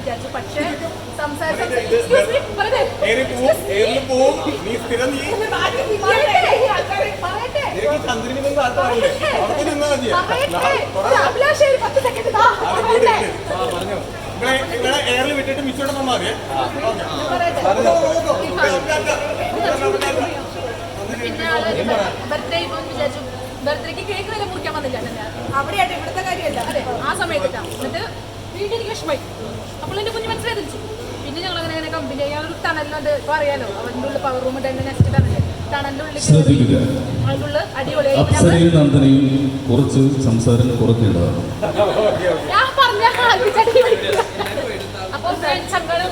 വിചാരിച്ചു. പക്ഷേ സംസാരിച്ചു എയറിൽ വിട്ടിട്ട് മിച്ചോടെ മതി. പിന്നെ ബർത്ത്ഡേ വിചാരിച്ചു. ബർത്ത്ഡേക്ക് കേക്ക് വരെ മുറിക്കാൻ വന്നില്ല. അവിടെയായിട്ട് ഇവിടുത്തെ കാര്യമല്ല. അതെ, ആ സമയത്തിട്ടാണ്. എന്നിട്ട് വീട്ടിൽ എനിക്ക് വിഷമായി. അപ്പോൾ എൻ്റെ കുഞ്ഞ് മനസ്സിലായി തിരിച്ചു. പിന്നെ ഞങ്ങൾ അങ്ങനെ കമ്പനി ചെയ്യാനൊരു ടണലുണ്ട്. ഇപ്പോൾ അറിയാലോ, അവൻ്റെ ഉള്ളിൽ പവർ റൂം തന്നെ നെക്സ്റ്റ് ടണൽ ടണലിൻ്റെ ഉള്ളിൽ അതിൻ്റെ ഉള്ളിൽ അടിപൊളിയായി. നന്ദനയും കുറച്ച് സംസാരം കുറയ്ക്കേണ്ടതാണ്. ഞാൻ പറഞ്ഞ അപ്പോൾ സങ്കടം